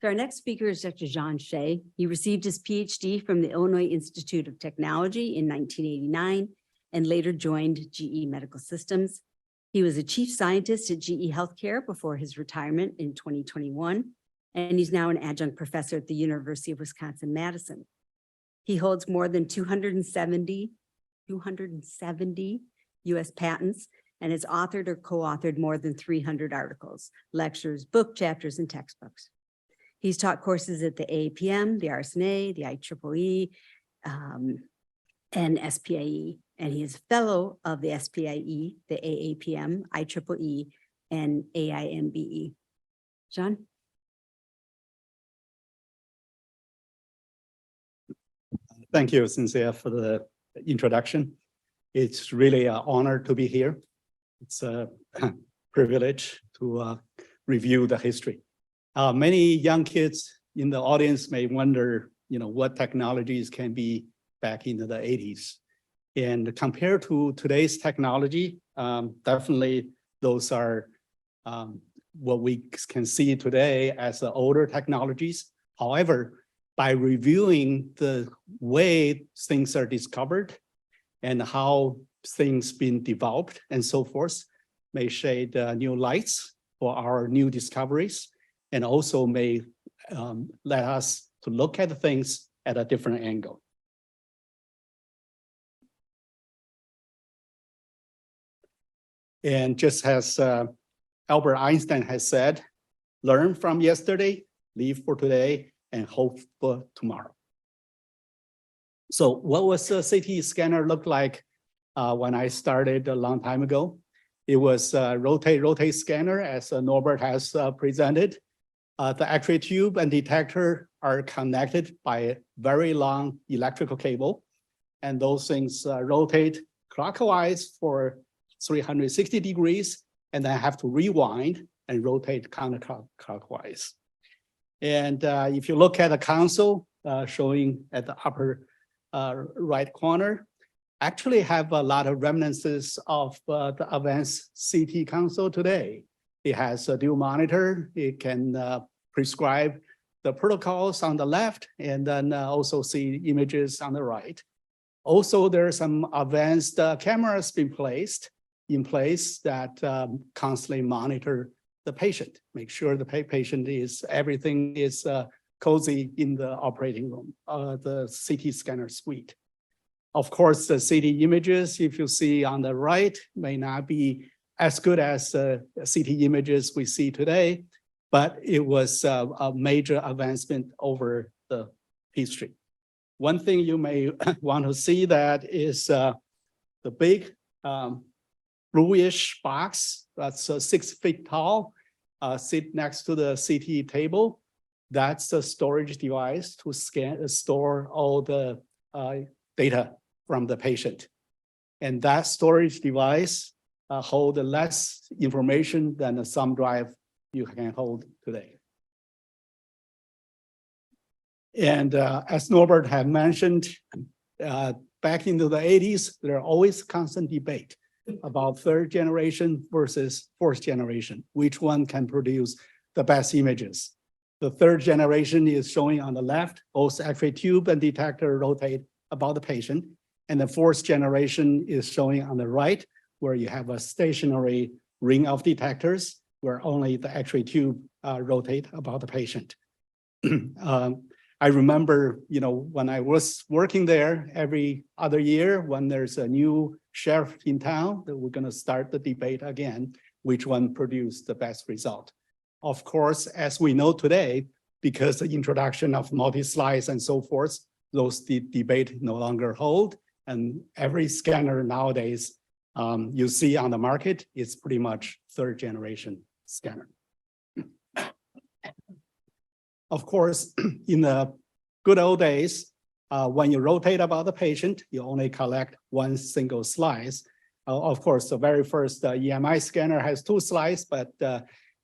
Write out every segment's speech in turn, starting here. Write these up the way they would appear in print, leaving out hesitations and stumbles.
So our next speaker is Dr. Jiang Hsieh. He received his PhD from the Illinois Institute of Technology in 1989 and later joined GE Medical Systems. He was a chief scientist at GE Healthcare before his retirement in 2021, and he's now an adjunct professor at the University of Wisconsin-Madison. He holds more than 270 U.S. patents and has authored or co-authored more than 300 articles, lectures, book chapters, and textbooks. He's taught courses at the AAPM, the RSNA, the IEEE, and SPIE, and he is a fellow of the SPIE, the AAPM, IEEE, and AIMBE. John? Thank you, Cynthia, for the introduction. It's really an honor to be here. It's a privilege to review the history. Many young kids in the audience may wonder, what technologies can be back in the 80s. And compared to today's technology, definitely those are what we can see today as the older technologies. However, by reviewing the way things are discovered and how things been developed and so forth, may shed new lights for our new discoveries, and also may let us to look at things at a different angle. And just as Albert Einstein has said, learn from yesterday, live for today, and hope for tomorrow. So what was the CT scanner look like when I started a long time ago? It was a rotate scanner, as Norbert has presented. The X-ray tube and detector are connected by a very long electrical cable, and those things rotate clockwise for 360 degrees, and then have to rewind and rotate counterclockwise. And if you look at the console showing at the upper right corner, actually have a lot of remnants of the advanced CT console today. It has a dual monitor. It can prescribe the protocols on the left, and then also see images on the right. Also, there are some advanced cameras being placed in place that constantly monitor the patient, make sure the patient everything is cozy in the operating room, the CT scanner suite. Of course, the CT images, if you see on the right, may not be as good as CT images we see today, but it was a major advancement over the history. One thing you may want to see that is the big bluish box that's 6 feet tall, sit next to the CT table. That's the storage device to store all the data from the patient. And that storage device hold less information than a thumb drive you can hold today. And as Norbert had mentioned, back into the 80s, there are always constant debate about third generation versus fourth generation, which one can produce the best images. The third generation is showing on the left, both X-ray tube and detector rotate about the patient. And the fourth generation is showing on the right, where you have a stationary ring of detectors, where only the X-ray tube rotate about the patient. I remember, when I was working there every other year, when there's a new sheriff in town, that we're going to start the debate again, which one produced the best result. Of course, as we know today, because the introduction of multi-slice and so forth, those debate no longer hold. And every scanner nowadays you see on the market is pretty much third generation scanner. Of course, in the good old days, when you rotate about the patient, you only collect one single slice. Of course, the very first EMI scanner has 2 slices, but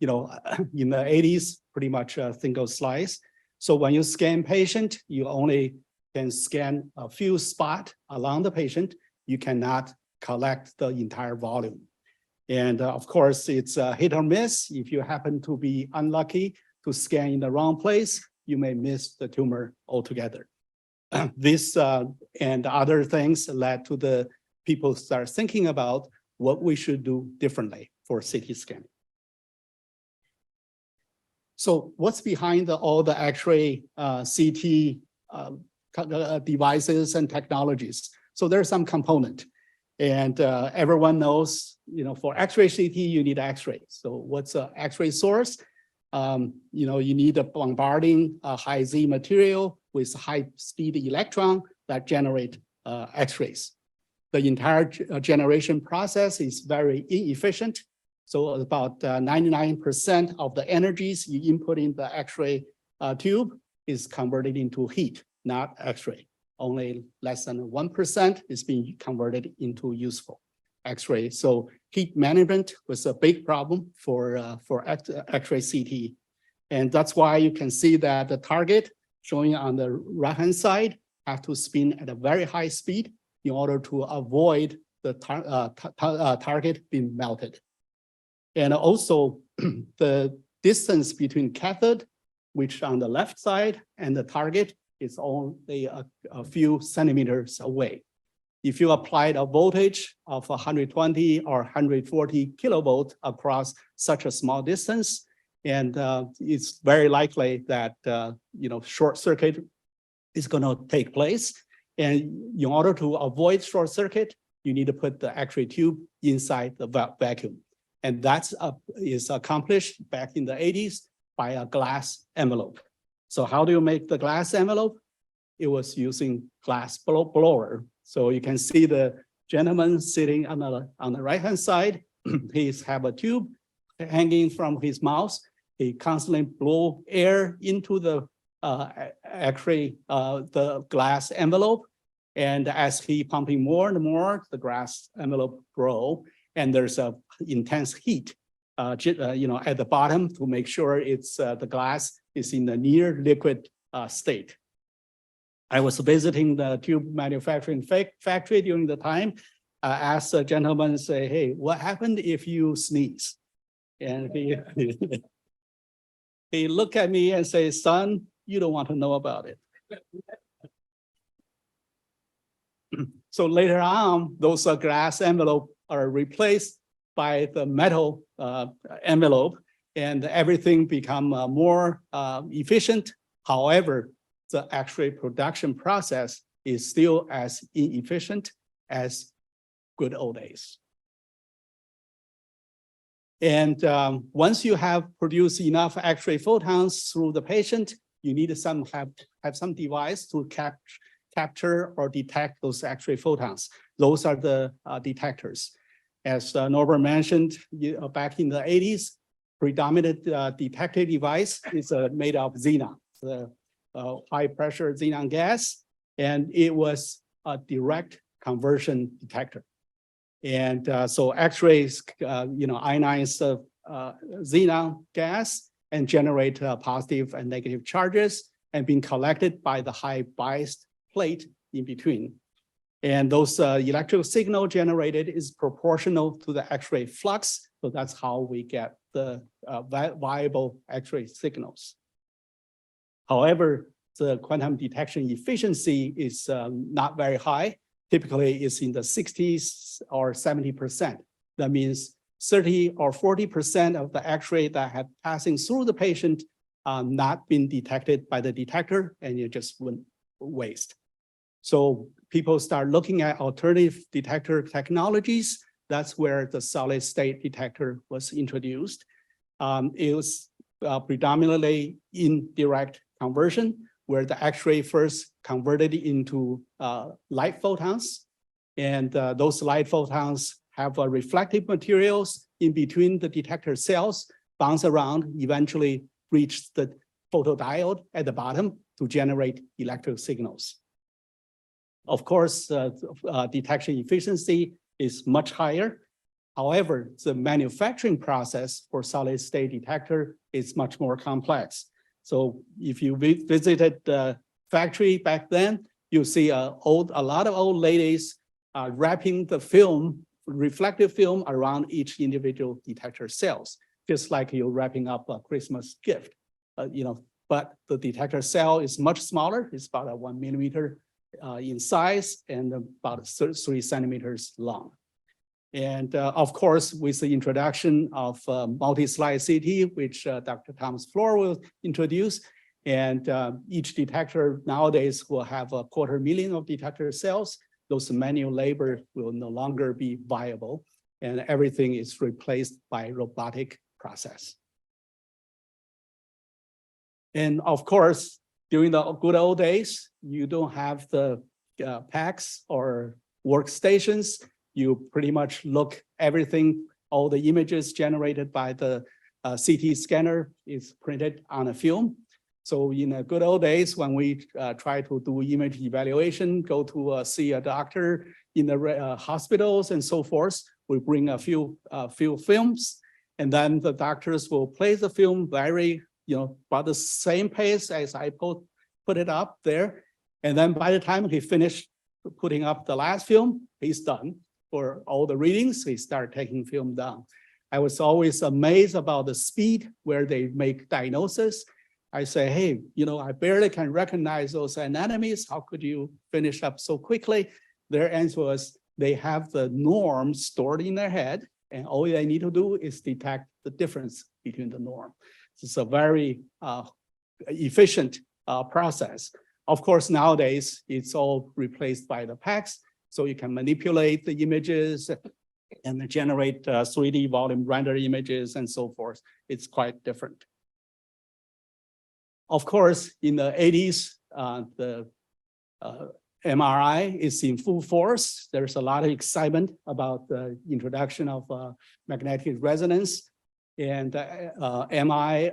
in the 80s, pretty much a single slice. So when you scan patient, you only can scan a few spots along the patient. You cannot collect the entire volume. And of course, it's a hit or miss. If you happen to be unlucky to scan in the wrong place, you may miss the tumor altogether. This and other things led to the people start thinking about what we should do differently for CT scanning. So what's behind all the X-ray CT devices and technologies? So there's some component. And everyone knows, for X-ray CT, you need X-ray. So what's an X-ray source? You need a bombarding high Z material with high-speed electron that generate X-rays. The entire generation process is very inefficient. So about 99% of the energies you input in the X-ray tube is converted into heat, not X-ray. Only less than 1% is being converted into useful X-ray. So heat management was a big problem for X-ray CT. And that's why you can see that the target showing on the right-hand side have to spin at a very high speed in order to avoid the target being melted. And also the distance between cathode, which on the left side, and the target is only a few centimeters away. If you applied a voltage of 120 or 140 kilovolt across such a small distance, and it's very likely that short circuit is going to take place. And in order to avoid short circuit, you need to put the X-ray tube inside the vacuum. And that is accomplished back in the 80s by a glass envelope. So how do you make the glass envelope? It was using glass blower. So you can see the gentleman sitting on the right-hand side. He's have a tube hanging from his mouth. He constantly blow air into the X-ray, the glass envelope. And as he pumping more and more, the glass envelope grow. And there's a intense heat, at the bottom to make sure it's the glass is in the near liquid state. I was visiting the tube manufacturing factory during the time. Asked the gentleman, say, "Hey, what happened if you sneeze?" And he looked at me and say, "Son, you don't want to know about it." So later on, those glass envelope are replaced by the metal envelope, and everything become more efficient. However, the X-ray production process is still as inefficient as good old days. And once you have produced enough X-ray photons through the patient, you need have some device to capture or detect those X-ray photons. Those are the detectors. As Norbert mentioned, back in the 80s, predominant detector device is made of xenon, the high pressure xenon gas, and it was a direct conversion detector. And so X-rays, ionize the xenon gas and generate positive and negative charges and being collected by the high biased plate in between. And those electrical signal generated is proportional to the X-ray flux. So that's how we get the viable X-ray signals. However, the quantum detection efficiency is not very high. Typically, it's in the 60s or 70%. That means 30 or 40% of the X-ray that have passing through the patient not been detected by the detector, and you just wouldn't waste. So people start looking at alternative detector technologies. That's where the solid state detector was introduced. It was predominantly indirect conversion, where the X-ray first converted into light photons. And those light photons have reflective materials in between the detector cells, bounce around, eventually reach the photodiode at the bottom to generate electrical signals. Of course, detection efficiency is much higher. However, the manufacturing process for solid state detector is much more complex. So if you visited the factory back then, you see a lot of old ladies wrapping the film, reflective film around each individual detector cells, just like you're wrapping up a Christmas gift. but the detector cell is much smaller. It's about a 1 millimeter in size and about 3 centimeters long. And of course, with the introduction of multi-slide CT, which Dr. Thomas Floor will introduce, and each detector nowadays will have 250,000 of detector cells. Those manual labor will no longer be viable, and everything is replaced by robotic process. And of course, during the good old days, you don't have the PACS or workstations. You pretty much look everything, all the images generated by the CT scanner is printed on a film. So in the good old days, when we try to do image evaluation, go to see a doctor in the hospitals and so forth, we bring a few films, and then the doctors will play the film very, about the same pace as I put it up there. And then by the time he finished putting up the last film, he's done for all the readings. He started taking film down. I was always amazed about the speed where they make diagnosis. I say, hey, I barely can recognize those anatomies. How could you finish up so quickly? Their answer was they have the norm stored in their head, and all they need to do is detect the difference between the norm. It's a very efficient process. Of course, nowadays, it's all replaced by the PACS, so you can manipulate the images and generate 3D volume render images and so forth. It's quite different. Of course, in the 80s, the MRI is in full force. There's a lot of excitement about the introduction of magnetic resonance. And MRI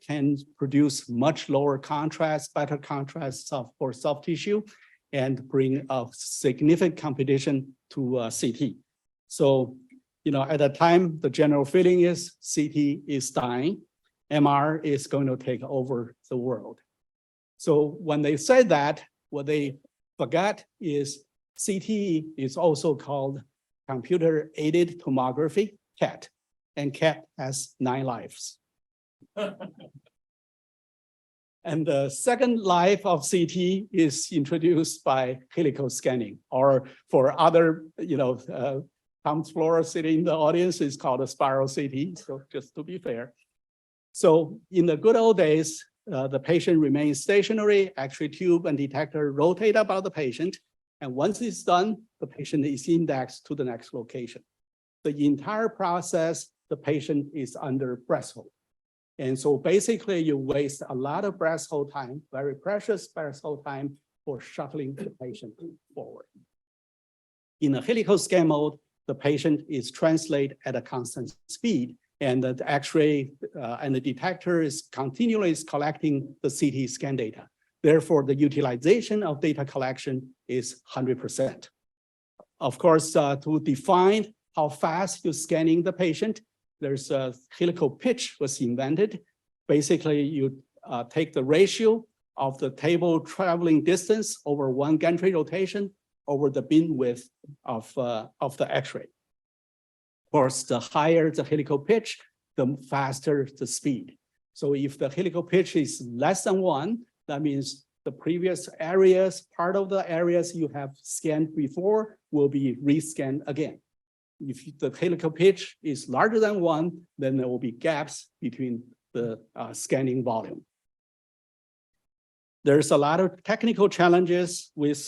can produce much lower contrast, better contrast for soft tissue, and bring a significant competition to CT. So, at the time, the general feeling is CT is dying. MR is going to take over the world. So when they said that, what they forgot is CT is also called computer-aided tomography, CAT, and CAT has 9 lives. And the second life of CT is introduced by helical scanning, or for other, Tom's Floor sitting in the audience is called a spiral CT, so just to be fair. So in the good old days, the patient remains stationary, X-ray tube and detector rotate about the patient. And once it's done, the patient is indexed to the next location. The entire process, the patient is under breath hold. And so basically you waste a lot of breath hold time, very precious breath hold time for shuttling the patient forward. In a helical scan mode, the patient is translated at a constant speed, and the X-ray and the detector is continually collecting the CT scan data. Therefore, the utilization of data collection is 100%. Of course, to define how fast you're scanning the patient, there's a helical pitch was invented. Basically, you take the ratio of the table traveling distance over 1 gantry rotation over the beam width of the X-ray. Of course, the higher the helical pitch, the faster the speed. So if the helical pitch is less than 1, that means the previous areas, part of the areas you have scanned before will be rescanned again. If the helical pitch is larger than 1, then there will be gaps between the scanning volume. There's a lot of technical challenges with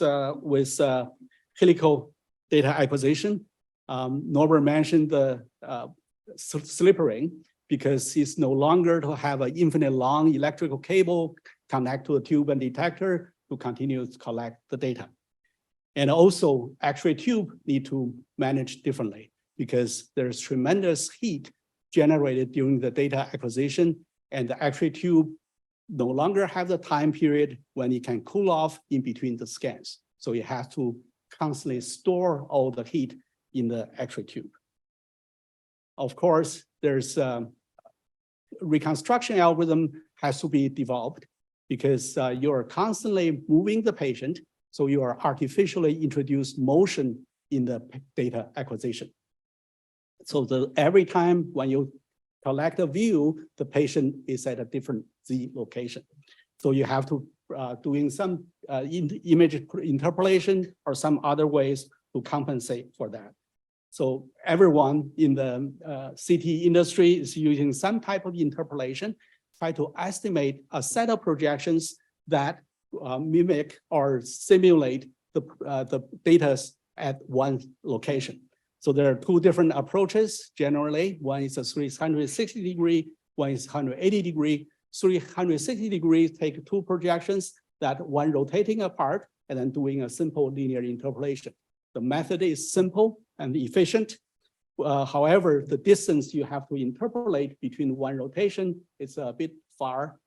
helical data acquisition. Norbert mentioned the slip ring, because it's no longer to have an infinite long electrical cable connect to a tube and detector to continue to collect the data. And also, X-ray tube need to manage differently because there's tremendous heat generated during the data acquisition, and the X-ray tube no longer have the time period when it can cool off in between the scans. So you have to constantly store all the heat in the X-ray tube. Of course, there's reconstruction algorithm has to be developed because you're constantly moving the patient, so you are artificially introduce motion in the data acquisition. So every time when you collect a view, the patient is at a different Z location. So you have to doing some image interpolation or some other ways to compensate for that. So everyone in the CT industry is using some type of interpolation, try to estimate a set of projections that mimic or simulate the data at one location. So there are two different approaches generally. One is a 360 degree, one is 180 degree. 360 degrees take two projections that one rotating apart and then doing a simple linear interpolation. The method is simple and efficient. However, the distance you have to interpolate between one rotation is a bit far.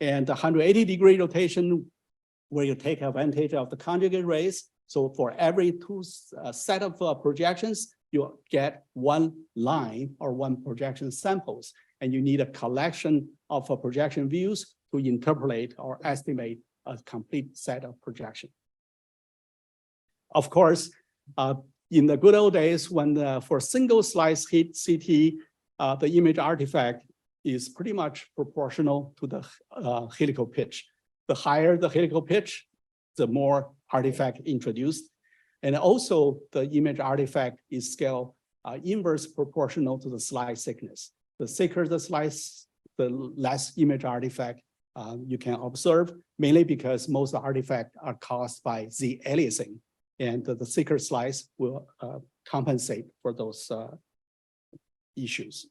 And the 180 degree rotation, where you take advantage of the conjugate rays. So for every two set of projections, you get one line or one projection samples, and you need a collection of projection views to interpolate or estimate a complete set of projection. Of course, in the good old days, when for single slice hit CT, the image artifact is pretty much proportional to the helical pitch. The higher the helical pitch, the more artifact introduced. And also the image artifact is scale inverse proportional to the slice thickness. The thicker the slice, the less image artifact you can observe, mainly because most artifacts are caused by Z aliasing, and the thicker slice will compensate for those issues.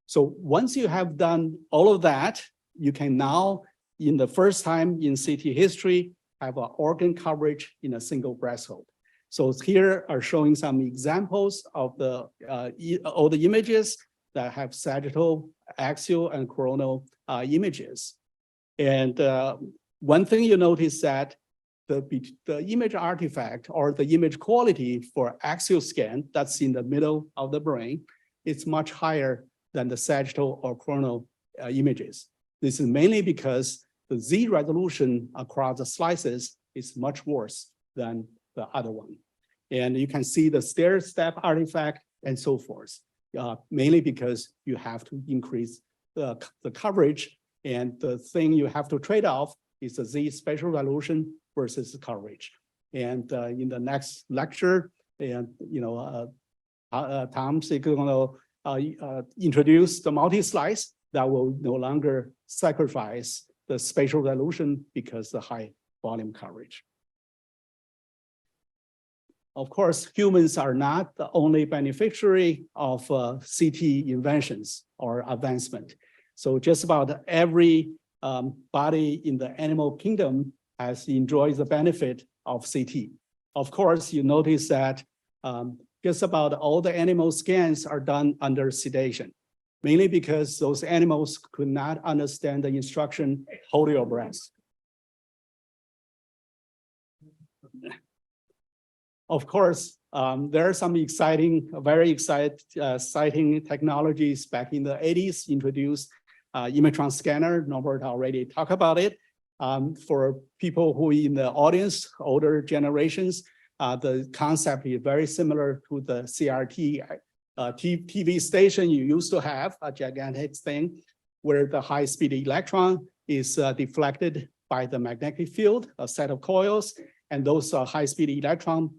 So once you have done all of that, you can now, in the first time in CT history, have an organ coverage in a single breast hold. So here are showing some examples of the all the images that have sagittal, axial, and coronal images. And one thing you notice that the image artifact or the image quality for axial scan that's in the middle of the brain is much higher than the sagittal or coronal images. This is mainly because the Z resolution across the slices is much worse than the other one. And you can see the stair step artifact and so forth, mainly because you have to increase the coverage, and the thing you have to trade off is the Z spatial resolution versus the coverage. And in the next lecture, and Tom's going to introduce the multi-slice that will no longer sacrifice the spatial resolution because the high volume coverage. Of course, humans are not the only beneficiary of CT inventions or advancement. So just about every body in the animal kingdom has enjoyed the benefit of CT. Of course, you notice that just about all the animal scans are done under sedation, mainly because those animals could not understand the instruction, hold your breath. Of course, there are some very exciting technologies back in the 80s introduced Imatron scanner. Norbert already talked about it. For people who in the audience, older generations, the concept is very similar to the CRT TV station you used to have, a gigantic thing where the high-speed electron is deflected by the magnetic field, a set of coils, and those high-speed electron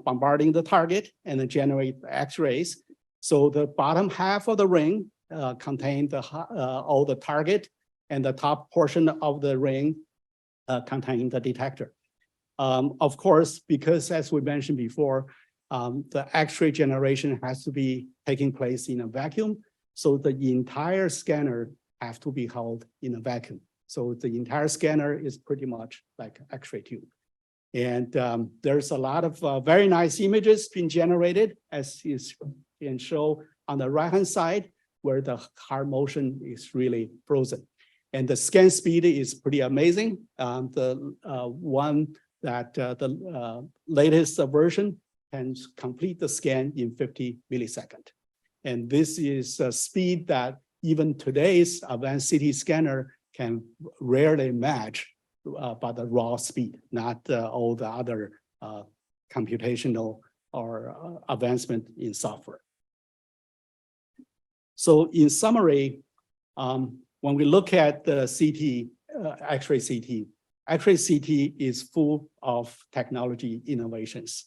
bombarding the target and then generate X-rays. So the bottom half of the ring contain all the target, and the top portion of the ring contain the detector. Of course, because as we mentioned before, the X-ray generation has to be taking place in a vacuum. So the entire scanner have to be held in a vacuum. So the entire scanner is pretty much like an X-ray tube. And there's a lot of very nice images being generated, as is can show on the right-hand side, where the heart motion is really frozen. And the scan speed is pretty amazing. The one that the latest version can complete the scan in 50 milliseconds. And this is a speed that even today's advanced CT scanner can rarely match by the raw speed, not all the other computational or advancement in software. So in summary, when we look at the CT, X-ray CT, X-ray CT is full of technology innovations.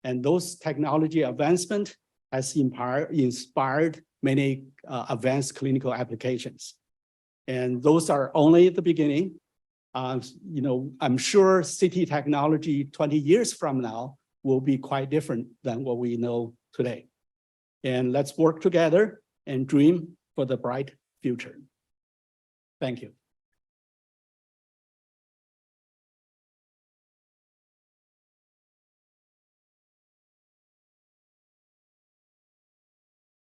And those technology advancement has inspired many advanced clinical applications. And those are only the beginning. I'm sure CT technology 20 years from now will be quite different than what we know today. And let's work together and dream for the bright future. Thank you.